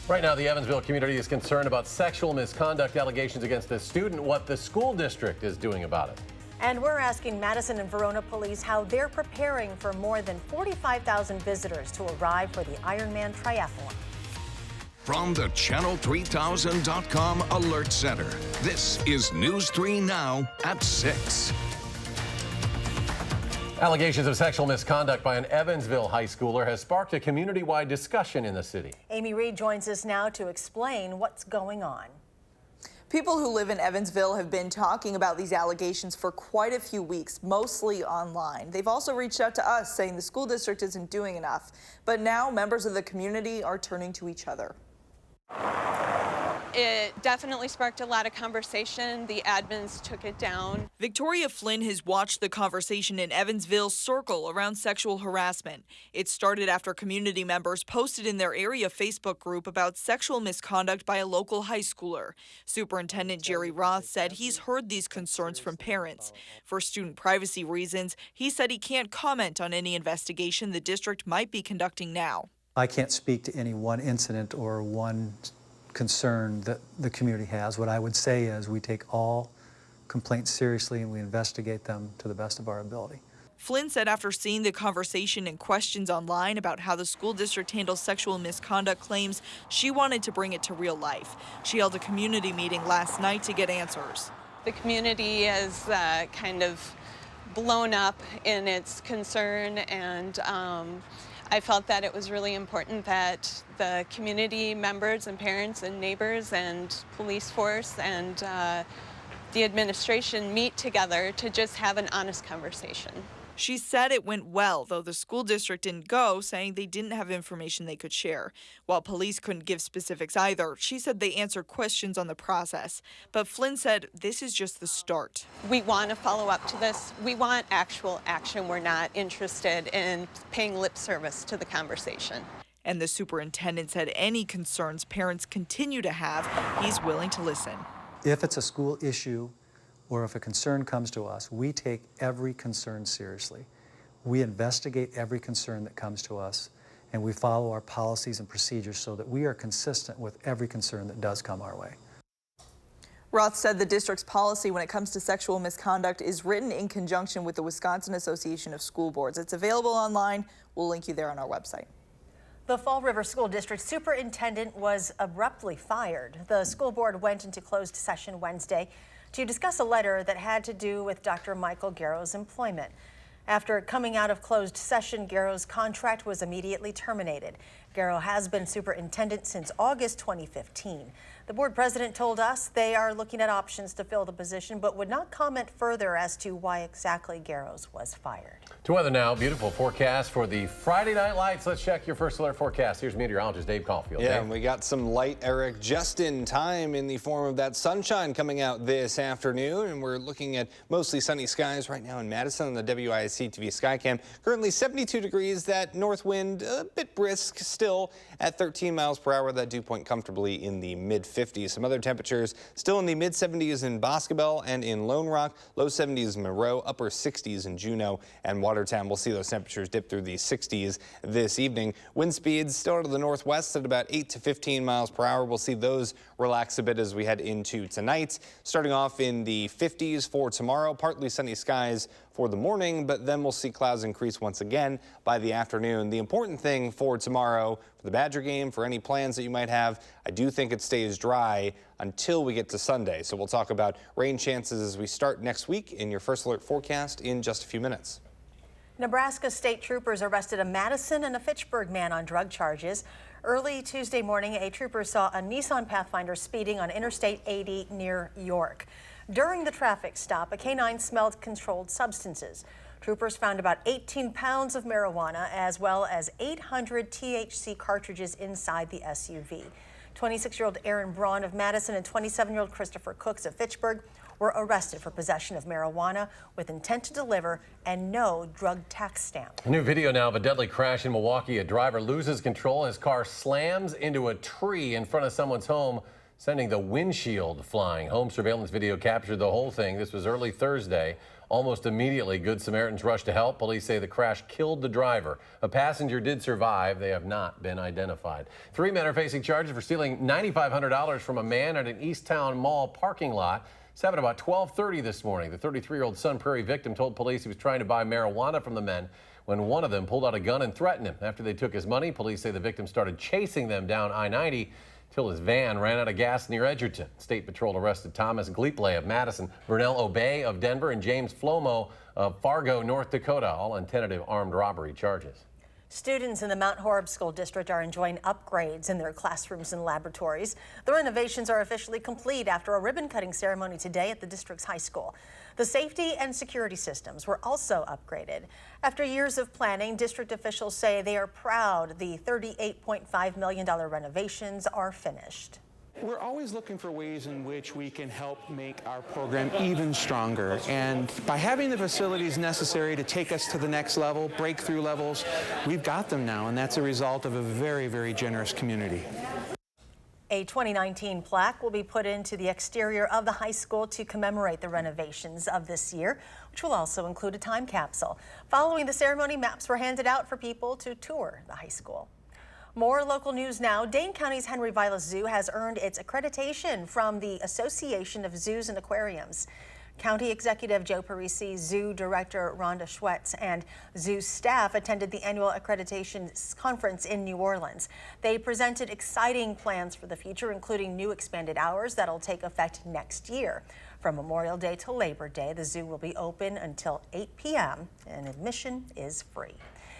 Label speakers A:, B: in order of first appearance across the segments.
A: Right now, the Evansville community is concerned about sexual misconduct allegations against a student, what the school district is doing about it.
B: And we're asking Madison and Verona police how they're preparing for more than 45,000 visitors to arrive for the Ironman Triathlon.
C: From the Channel3000.com Alert Center, this is News 3 Now at 6.
A: Allegations of sexual misconduct by an Evansville high schooler has sparked a community-wide discussion in the city.
B: Amy Reed joins us now to explain what's going on.
D: People who live in Evansville have been talking about these allegations for quite a few weeks, mostly online. They've also reached out to us saying the school district isn't doing enough. But now members of the community are turning to each other.
E: It definitely sparked a lot of conversation. The admins took it down.
D: Victoria Flynn has watched the conversation in Evansville circle around sexual harassment. It started after community members posted in their area Facebook group about sexual misconduct by a local high schooler. Superintendent Jerry Roth said he's heard these concerns from parents. For student privacy reasons, he said he can't comment on any investigation the district might be conducting now.
F: I can't speak to any one incident or one concern that the community has. What I would say is we take all complaints seriously and we investigate them to the best of our ability.
D: Flynn said after seeing the conversation and questions online about how the school district handles sexual misconduct claims, she wanted to bring it to real life. She held a community meeting last night to get answers.
E: The community has kind of blown up in its concern, and I felt that it was really important that the community members and parents and neighbors and police force and the administration meet together to just have an honest conversation.
D: She said it went well, though the school district didn't go, saying they didn't have information they could share. While police couldn't give specifics either, she said they answered questions on the process. But Flynn said this is just the start.
E: We want to follow up to this. We want actual action. We're not interested in paying lip service to the conversation.
D: And the superintendent said any concerns parents continue to have, he's willing to listen.
F: If it's a school issue or if a concern comes to us, we take every concern seriously. We investigate every concern that comes to us, and we follow our policies and procedures so that we are consistent with every concern that does come our way.
D: Roth said the district's policy when it comes to sexual misconduct is written in conjunction with the Wisconsin Association of School Boards. It's available online. We'll link you there on our website.
B: The Fall River School District superintendent was abruptly fired. The school board went into closed session Wednesday to discuss a letter that had to do with Dr. Michael Garrow's employment. After coming out of closed session, Garrow's contract was immediately terminated. Garrow has been superintendent since August 2015. The board president told us they are looking at options to fill the position, but would not comment further as to why exactly Garrow's was fired.
A: To weather now, beautiful forecast for the Friday Night Lights. Let's check your first alert forecast. Here's meteorologist Dave Caulfield.
G: Yeah,
A: Dave.
G: and we got some light, Eric, just in time in the form of that sunshine coming out this afternoon. And we're looking at mostly sunny skies right now in Madison on the WISC-TV Skycam. Currently 72 degrees, that north wind a bit brisk still at 13 miles per hour. That dew point comfortably in the mid-50s. Some other temperatures still in the mid-70s in Boscobel and in Lone Rock, low 70s in Monroe, upper 60s in Juneau and Watertown. We'll see those temperatures dip through the 60s this evening. Wind speeds still out of the northwest at about 8 to 15 miles per hour. We'll see those relax a bit as we head into tonight. Starting off in the 50s for tomorrow, partly sunny skies for the morning, but then we'll see clouds increase once again by the afternoon. The important thing for tomorrow, for the Badger game, for any plans that you might have, I do think it stays dry until we get to Sunday. So we'll talk about rain chances as we start next week in your first alert forecast in just a few minutes.
B: Nebraska state troopers arrested a Madison and a Fitchburg man on drug charges. Early Tuesday morning, a trooper saw a Nissan Pathfinder speeding on Interstate 80 near York. During the traffic stop, a canine smelled controlled substances. Troopers found about 18 pounds of marijuana as well as 800 THC cartridges inside the SUV. 26-year-old Aaron Braun of Madison and 27-year-old Christopher Cooks of Fitchburg were arrested for possession of marijuana with intent to deliver and no drug tax stamp.
A: A new video now of a deadly crash in Milwaukee. A driver loses control. His car slams into a tree in front of someone's home. sending the windshield flying. Home surveillance video captured the whole thing. This was early Thursday. Almost immediately, Good Samaritans rushed to help. Police say the crash killed the driver. A passenger did survive. They have not been identified. 3 men are facing charges for stealing $9,500 from a man at an Easttown Mall parking lot. This happened about 12:30 this morning. The 33-year-old Sun Prairie victim told police he was trying to buy marijuana from the men when one of them pulled out a gun and threatened him. After they took his money, police say the victim started chasing them down I-90 till his van ran out of gas near Edgerton. State Patrol arrested Thomas Gleepley of Madison, Vernell Obey of Denver, and James Flomo of Fargo, North Dakota, all on tentative armed robbery charges.
B: Students in the Mount Horeb School District are enjoying upgrades in their classrooms and laboratories. The renovations are officially complete after a ribbon-cutting ceremony today at the district's high school. The safety and security systems were also upgraded. After years of planning, district officials say they are proud the $38.5 million renovations are finished.
H: We're always looking for ways in which we can help make our program even stronger. And by having the facilities necessary to take us to the next level, breakthrough levels, we've got them now, and that's a result of a very, very generous community.
B: A 2019 plaque will be put into the exterior of the high school to commemorate the renovations of this year, which will also include a time capsule. Following the ceremony, maps were handed out for people to tour the high school. More local news now. Dane County's Henry Vilas Zoo has earned its accreditation from the Association of Zoos and Aquariums. County Executive Joe Parisi, Zoo Director Rhonda Schwetz, and zoo staff attended the annual accreditation conference in New Orleans. They presented exciting plans for the future, including new expanded hours that'll take effect next year. From Memorial Day to Labor Day, the zoo will be open until 8 p.m. and admission is free.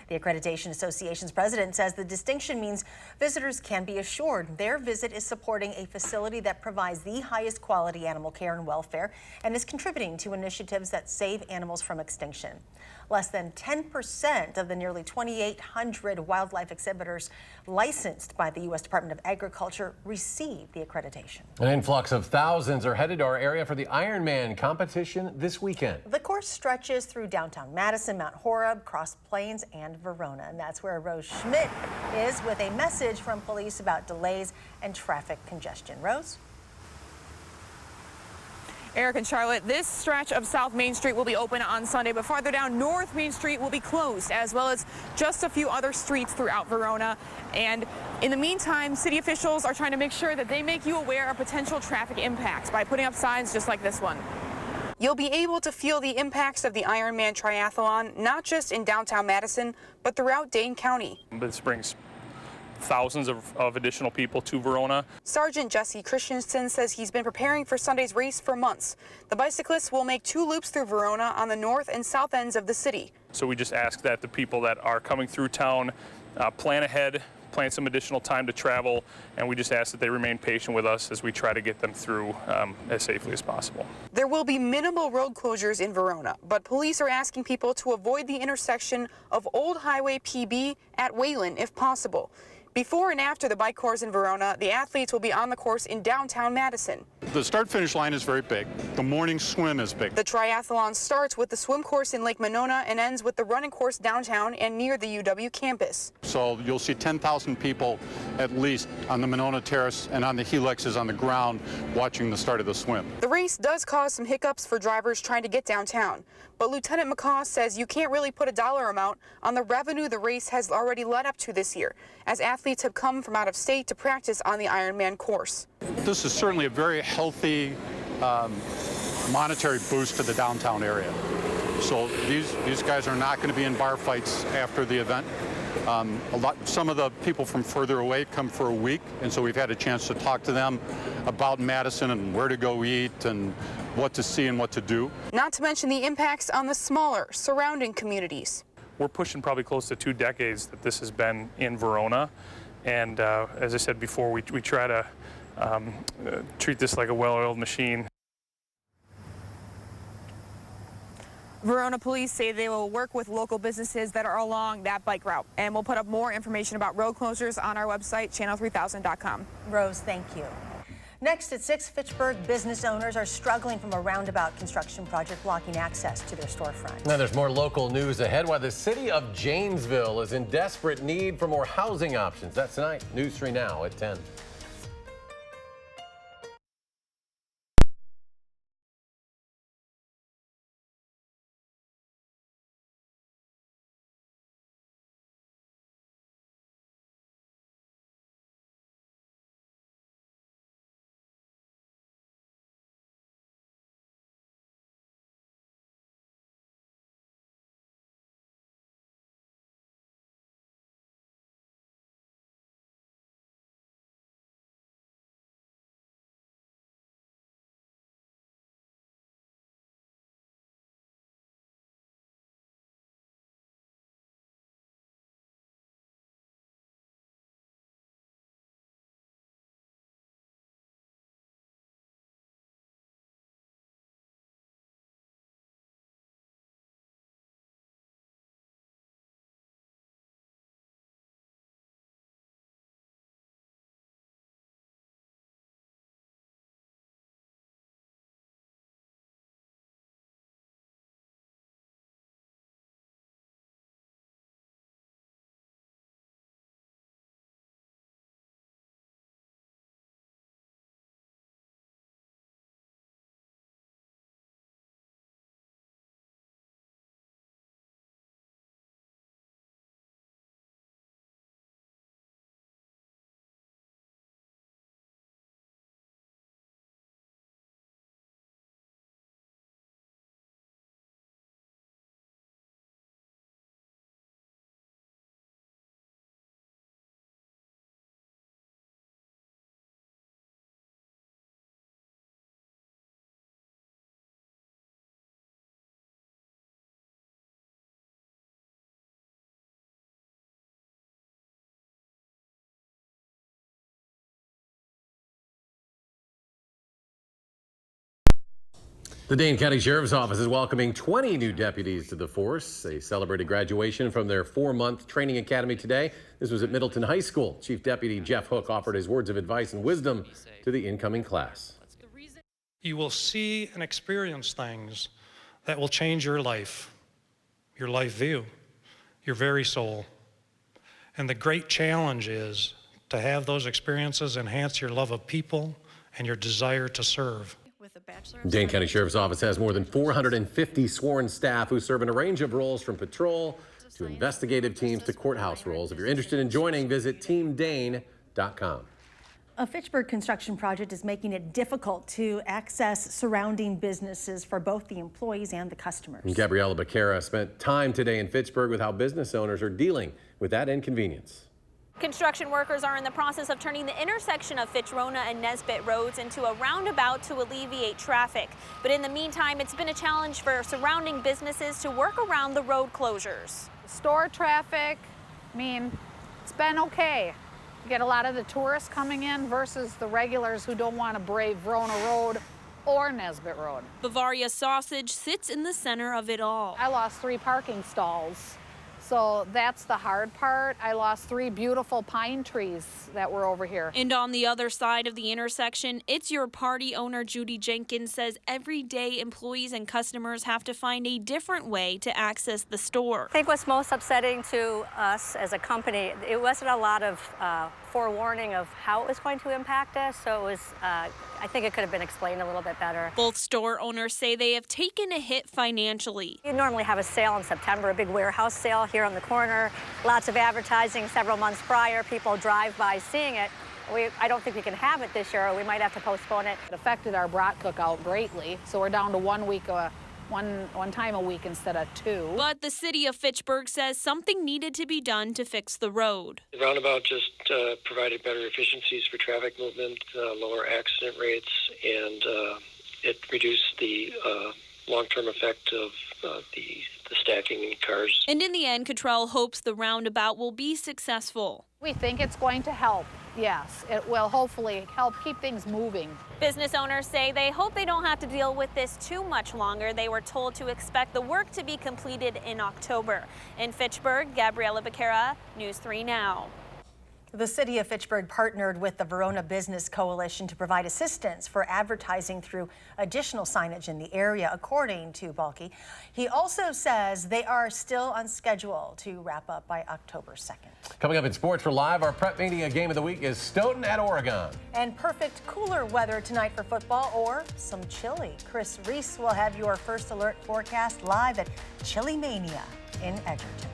B: The Accreditation Association's president says the distinction means visitors can be assured their visit is supporting a facility that provides the highest quality animal care and welfare and is contributing to initiatives that save animals from extinction. Less than 10% of the nearly 2,800 wildlife exhibitors licensed by the U.S. Department of Agriculture received the accreditation.
A: An influx of thousands are headed to our area for the Ironman competition this weekend.
B: The course stretches through downtown Madison, Mount Horeb, Cross Plains, and Verona. And that's where Rose Schmidt is with a message from police about delays and traffic congestion. Rose?
I: Eric and Charlotte, this stretch of South Main Street will be open on Sunday, but farther down North Main Street will be closed, as well as just a few other streets throughout Verona. And in the meantime, city officials are trying to make sure that they make you aware of potential traffic impacts by putting up signs just like this one. You'll be able to feel the impacts of the Ironman Triathlon, not just in downtown Madison, but throughout Dane County.
J: This brings thousands of additional people to Verona.
I: Sergeant Jesse Christensen says he's been preparing for Sunday's race for months. The bicyclists will make 2 loops through Verona on the north and south ends of the city.
J: So we just ask that the people that are coming through town plan ahead, plan some additional time to travel, and we just ask that they remain patient with us as we try to get them through as safely as possible.
I: There will be minimal road closures in Verona, but police are asking people to avoid the intersection of Old Highway PB at Wayland if possible. Before and after the bike course in Verona, the athletes will be on the course in downtown Madison.
K: The start-finish line is very big. The morning swim is big.
I: The triathlon starts with the swim course in Lake Monona and ends with the running course downtown and near the UW campus.
K: So you'll see 10,000 people at least on the Monona Terrace and on the helixes on the ground watching the start of the swim.
I: The race does cause some hiccups for drivers trying to get downtown, but Lieutenant McCaw says you can't really put a dollar amount on the revenue the race has already led up to this year, as athletes have come from out of state to practice on the Ironman course.
K: This is certainly a very healthy monetary boost to the downtown area. So these guys are not going to be in bar fights after the event. Some of the people from further away come for a week, and so we've had a chance to talk to them about Madison and where to go eat and what to see and what to do.
I: Not to mention the impacts on the smaller surrounding communities.
J: We're pushing probably close to 2 decades that this has been in Verona, and as I said before, we try to treat this like a well-oiled machine.
I: Verona police say they will work with local businesses that are along that bike route, and we'll put up more information about road closures on our website, channel3000.com.
B: Rose, thank you. Next at 6, Fitchburg business owners are struggling from a roundabout construction project blocking access to their storefront.
A: Now there's more local news ahead while the city of Janesville is in desperate need for more housing options. That's tonight, News 3 Now at 10. The Dane County Sheriff's Office is welcoming 20 new deputies to the force. They celebrated graduation from their 4-month training academy today. This was at Middleton High School. Chief Deputy Jeff Hook offered his words of advice and wisdom to the incoming class.
L: You will see and experience things that will change your life view, your very soul. And the great challenge is to have those experiences enhance your love of people and your desire to serve.
A: Dane County Sheriff's Office has more than 450 sworn staff who serve in a range of roles from patrol to investigative teams to courthouse roles. If you're interested in joining, visit teamdane.com.
B: A Fitchburg construction project is making it difficult to access surrounding businesses for both the employees and the customers.
A: Gabriella Becerra spent time today in Fitchburg with how business owners are dealing with that inconvenience.
M: Construction workers are in the process of turning the intersection of Fitchrona and Nesbitt roads into a roundabout to alleviate traffic. But in the meantime, it's been a challenge for surrounding businesses to work around the road closures.
N: Store traffic, I mean, it's been okay. You get a lot of the tourists coming in versus the regulars who don't want to brave Verona Road or Nesbitt Road.
M: Bavaria Sausage sits in the center of it all.
N: I lost 3 parking stalls. So that's the hard part. I lost 3 beautiful pine trees that were over here.
M: And on the other side of the intersection, It's Your Party owner Judy Jenkins says every day employees and customers have to find a different way to access the store.
O: I think what's most upsetting to us as a company, it wasn't a lot of forewarning of how it was going to impact us. So it was, I think it could have been explained a little bit better.
M: Both store owners say they have taken a hit financially.
O: You normally have a sale in September, a big warehouse sale here on the corner. Lots of advertising several months prior. People drive by seeing it. I don't think we can have it this year, or we might have to postpone it.
N: It affected our brat cookout greatly, so we're down to 1 week, one time a week instead of 2.
M: But the city of Fitchburg says something needed to be done to fix the road.
P: The roundabout just provided better efficiencies for traffic movement, lower accident rates, and it reduced the long-term effect of the stacking in cars.
M: And in the end, Cottrell hopes the roundabout will be successful.
N: We think it's going to help. Yes, it will hopefully help keep things moving.
M: Business owners say they hope they don't have to deal with this too much longer. They were told to expect the work to be completed in October. In Fitchburg, Gabriella Becerra, News 3 Now.
B: The city of Fitchburg partnered with the Verona Business Coalition to provide assistance for advertising through additional signage in the area, according to Balke. He also says they are still on schedule to wrap up by October 2nd.
A: Coming up in Sports for Live, our prep media game of the week is Stoughton at Oregon.
B: And perfect cooler weather tonight for football, or some chili. Chris Reese will have your first alert forecast live at Chili Mania in Edgerton.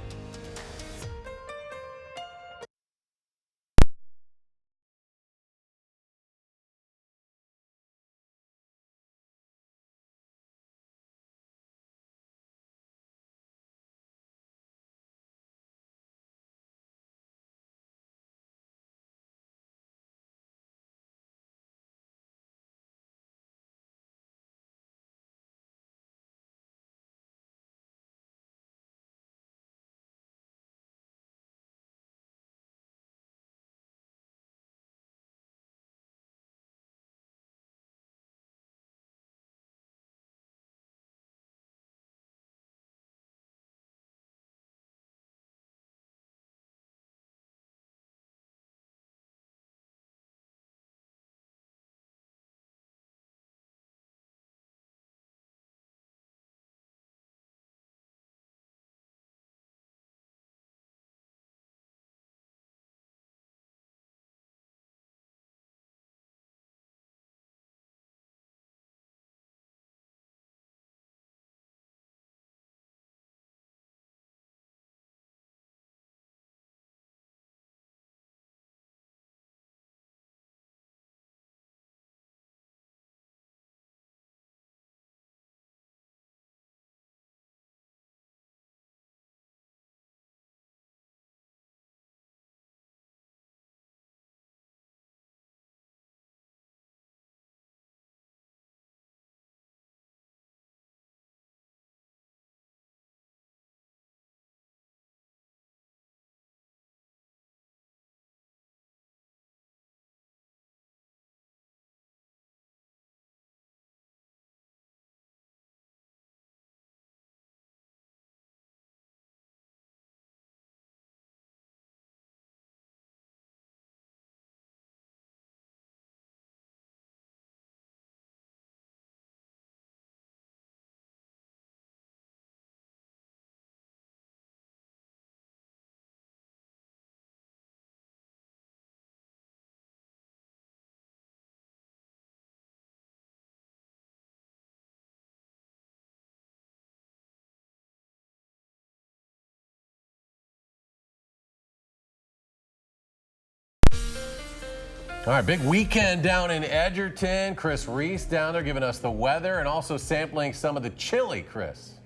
A: All right, big weekend down in Edgerton. Chris Reese down there giving us the weather and also sampling some of the chili, Chris.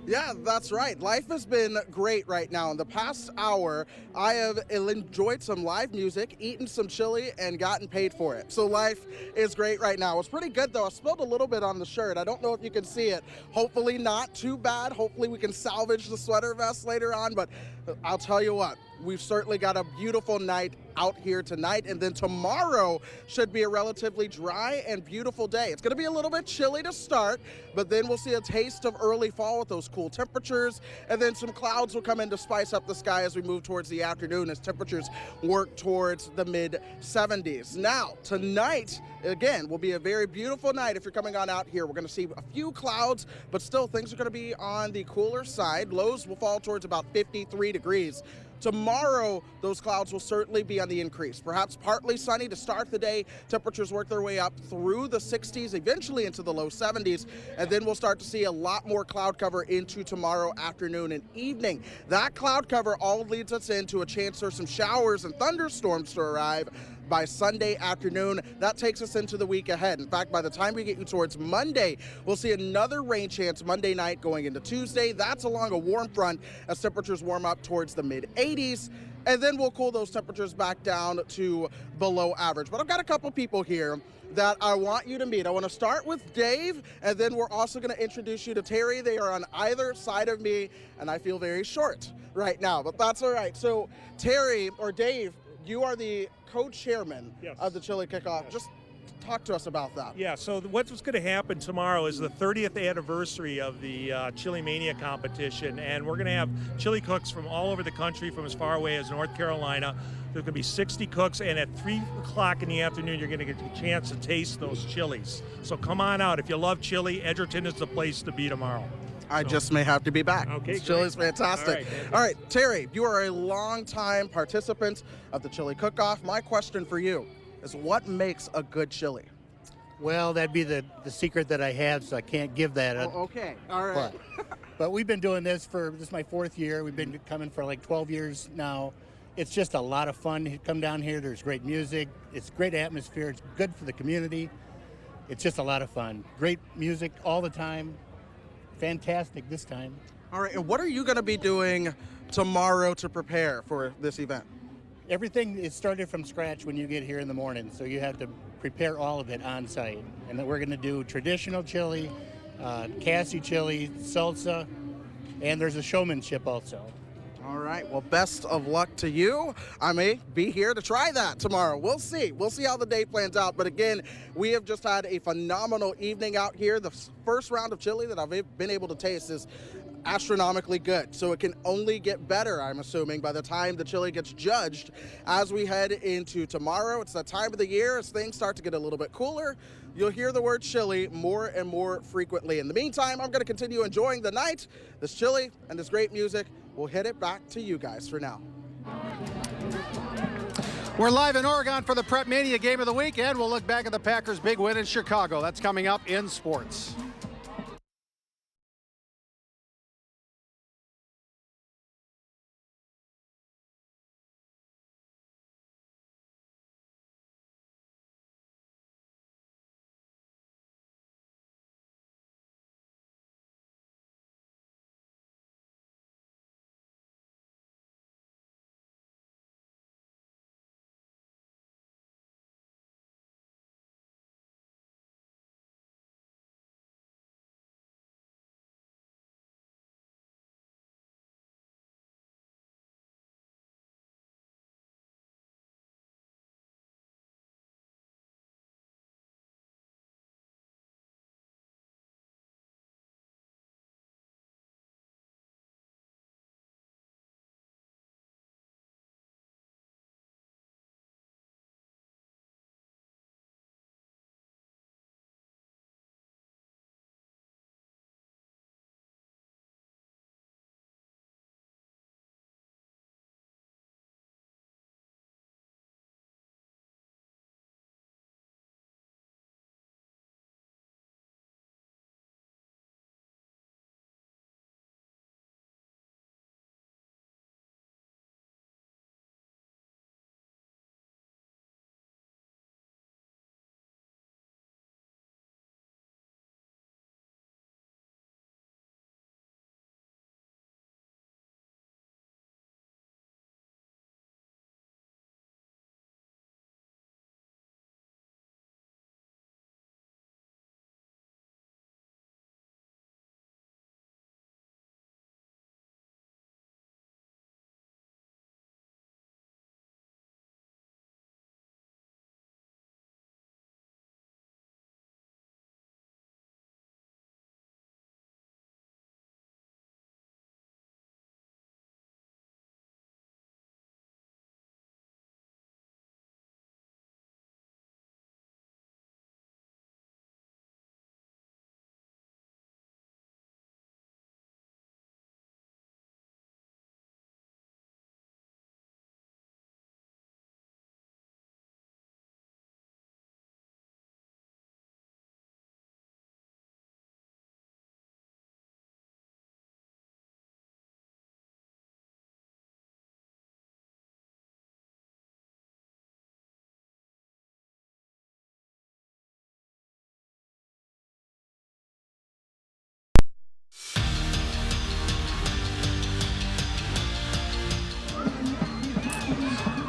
Q: Yeah, that's right. Life has been great right now. In the past hour, I have enjoyed some live music, eaten some chili, and gotten paid for it. So life is great right now. It's pretty good, though. I spilled a little bit on the shirt. I don't know if you can see it. Hopefully not too bad. Hopefully we can salvage the sweater vest later on. But I'll tell you what, we've certainly got a beautiful night out here tonight, and then tomorrow should be a relatively dry and beautiful day. It's going to be a little bit chilly to start, but then we'll see a taste of early fall with those cool temperatures, and then some clouds will come in to spice up the sky as we move towards the afternoon as temperatures work towards the mid-70s. Now, tonight, again, will be a very beautiful night if you're coming on out here. We're going to see a few clouds, but still things are going to be on the cooler side. Lows will fall towards about 53 degrees. Tomorrow, those clouds will certainly be on the increase. Perhaps partly sunny to start the day. Temperatures work their way up through the 60s, eventually into the low 70s, and then we'll start to see a lot more cloud cover into tomorrow afternoon and evening. That cloud cover all leads us into a chance for some showers and thunderstorms to arrive by Sunday afternoon. That takes us into the week ahead. In fact, by the time we get you towards Monday, we'll see another rain chance Monday night going into Tuesday. That's along a warm front as temperatures warm up towards the mid-80s. And then we'll cool those temperatures back down to below average. But I've got a couple people here that I want you to meet. I want to start with Dave, and then we're also going to introduce you to Terry. They are on either side of me, and I feel very short right now, but that's all right. So Terry, or Dave, you are the co-chairman of the Chili Kickoff. Just talk to us about that.
R: Yeah, so what's going to happen tomorrow is the 30th anniversary of the Chili Mania competition, and we're going to have chili cooks from all over the country, from as far away as North Carolina. There's going to be 60 cooks, and at 3 o'clock in the afternoon, you're going to get the chance to taste those chilies. So come on out. If you love chili, Edgerton is the place to be tomorrow.
Q: I just may have to be back.
R: Okay,
Q: Chili's fantastic. All right, Terry, you are a longtime participant of the Chili Cook-Off. My question for you is, what makes a good chili?
S: Well, that'd be the secret that I have, so I can't give that.
Q: Okay, all right.
S: But we've been doing this is my 4th year. We've been coming for like 12 years now. It's just a lot of fun to come down here. There's great music. It's great atmosphere. It's good for the community. It's just a lot of fun. Great music all the time. Fantastic this time.
Q: All right, and what are you going to be doing tomorrow to prepare for this event?
S: Everything is started from scratch when you get here in the morning, so you have to prepare all of it on site. And then we're going to do traditional chili, Cassie chili, salsa, and there's a showmanship also.
Q: All right, well, best of luck to you. I may be here to try that tomorrow. We'll see. We'll see how the day plans out. But again, we have just had a phenomenal evening out here. The first round of chili that I've been able to taste is astronomically good. So it can only get better, I'm assuming, by the time the chili gets judged as we head into tomorrow. It's that time of the year as things start to get a little bit cooler. You'll hear the word chili more and more frequently. In the meantime, I'm going to continue enjoying the night, this chili, and this great music. We'll hit it back to you guys for now.
T: We're live in Oregon for the Prep Mania Game of the Week, and we'll look back at the Packers' big win in Chicago. That's coming up in sports.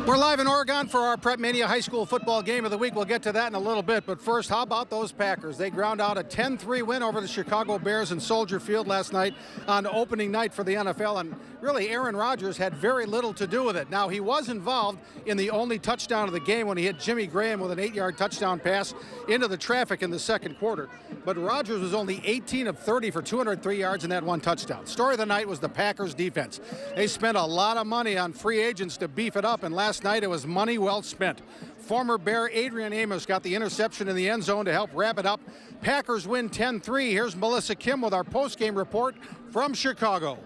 T: We're live in Oregon for our Prep Mania High School Football Game of the Week. We'll get to that in a little bit, but first, how about those Packers? They ground out a 10-3 win over the Chicago Bears in Soldier Field last night on opening night for the NFL, and really Aaron Rodgers had very little to do with it. Now, he was involved in the only touchdown of the game when he hit Jimmy Graham with an 8-yard touchdown pass into the traffic in the second quarter, but Rodgers was only 18 of 30 for 203 yards and that one touchdown. Story of the night was the Packers defense. They spent a lot of money on free agents to beef it up, and last night it was money well spent. Former Bear Adrian Amos got the interception in the end zone to help wrap it up. Packers win 10-3. Here's Melissa Kim with our post-game report from Chicago.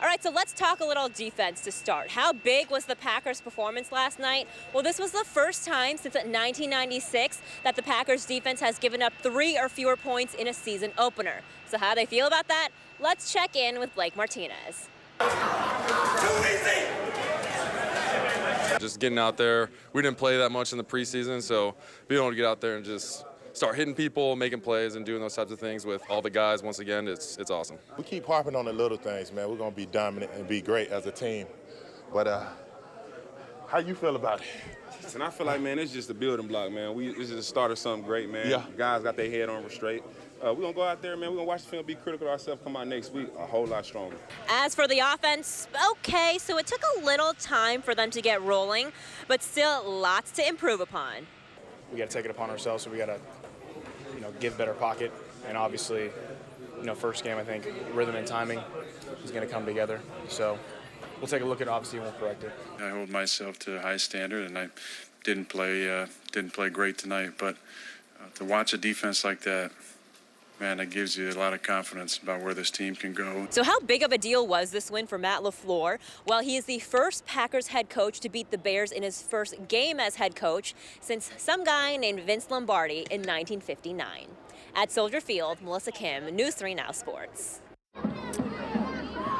U: All right, so let's talk a little defense to start. How big was the Packers' performance last night? Well, this was the first time since 1996 that the Packers' defense has given up 3 or fewer points in a season opener. So how do they feel about that? Let's check in with Blake Martinez.
V: Just getting out there. We didn't play that much in the preseason, so being able to get out there and just start hitting people, making plays, and doing those types of things with all the guys, once again, it's awesome.
W: We keep harping on the little things, man. We're going to be dominant and be great as a team. But how you feel about it?
X: And I feel like, man, it's just a building block, man. This is the start of something great, man.
W: Yeah.
X: Guys got their head on straight. We're going to go out there, man. We're going to watch the film, be critical of ourselves, come out next week a whole lot stronger.
U: As for the offense, okay, so it took a little time for them to get rolling, but still lots to improve upon.
Y: We got to take it upon ourselves, so we got to, give better pocket. And obviously, first game, I think rhythm and timing is going to come together. So we'll take a look at it, obviously, and we'll correct it.
Z: I hold myself to a high standard, and I didn't play great tonight. But to watch a defense like that, man, that gives you a lot of confidence about where this team can go.
U: So how big of a deal was this win for Matt LaFleur? Well, he is the first Packers head coach to beat the Bears in his first game as head coach since some guy named Vince Lombardi in 1959. At Soldier Field, Melissa Kim, News 3 Now Sports.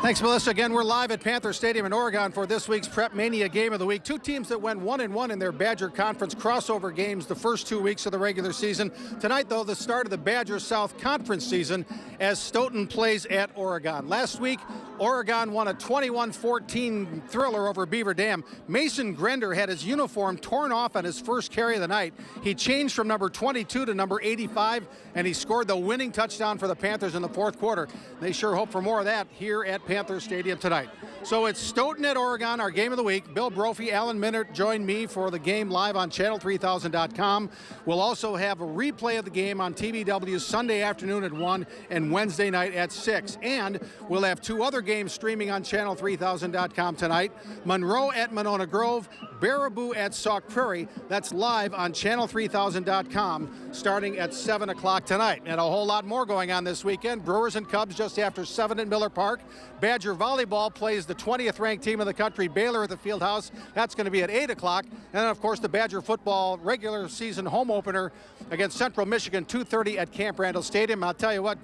T: Thanks, Melissa. Again, we're live at Panther Stadium in Oregon for this week's Prep Mania Game of the Week. Two teams that went 1-1 in their Badger Conference crossover games the first 2 weeks of the regular season. Tonight, though, the start of the Badger South Conference season as Stoughton plays at Oregon. Last week, Oregon won a 21-14 thriller over Beaver Dam. Mason Grender had his uniform torn off on his first carry of the night. He changed from number 22 to number 85, and he scored the winning touchdown for the Panthers in the fourth quarter. They sure hope for more of that here at Panther Stadium tonight. So it's Stoughton at Oregon, our game of the week. Bill Brophy, Alan Minert join me for the game live on channel3000.com. We'll also have a replay of the game on TBW Sunday afternoon at 1 and Wednesday night at 6. And we'll have 2 other games streaming on channel3000.com tonight. Monroe at Monona Grove, Baraboo at Sauk Prairie. That's live on channel3000.com starting at 7 o'clock tonight. And a whole lot more going on this weekend. Brewers and Cubs just after 7 at Miller Park. Badger Volleyball plays the 20th ranked team in the country, Baylor, at the Fieldhouse. That's going to be at 8 o'clock. And then, of course, the Badger football regular season home opener against Central Michigan, 2:30 at Camp Randall Stadium. I'll tell you what,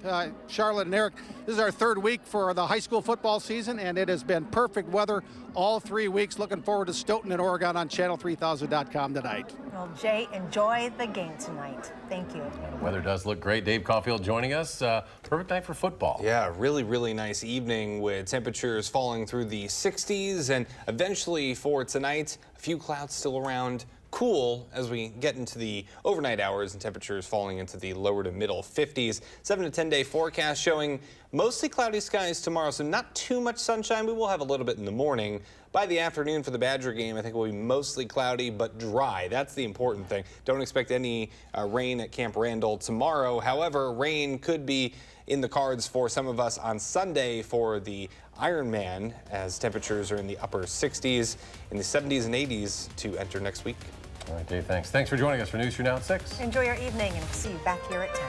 T: Charlotte and Eric, this is our 3rd week for the high school football season, and it has been perfect weather all 3 weeks. Looking forward to Stoughton and Oregon on channel3000.com tonight.
B: Well, Jay, enjoy the game tonight. Thank you.
A: The weather does look great. Dave Caulfield joining us. Perfect night for football.
G: Yeah, really, really nice evening with temperatures falling through the 60s, and eventually for tonight, a few clouds still around. Cool as we get into the overnight hours and temperatures falling into the lower to middle 50s. 7 to 10 day forecast showing mostly cloudy skies tomorrow, so not too much sunshine. We will have a little bit in the morning. By the afternoon for the Badger game, I think it will be mostly cloudy but dry. That's the important thing. Don't expect any rain at Camp Randall tomorrow. However, rain could be in the cards for some of us on Sunday for the Ironman, as temperatures are in the upper 60s, in the 70s and 80s to enter next week.
A: All right, Dave, thanks. Thanks for joining us for News 3 Now at 6.
B: Enjoy your evening, and see you back here at 10.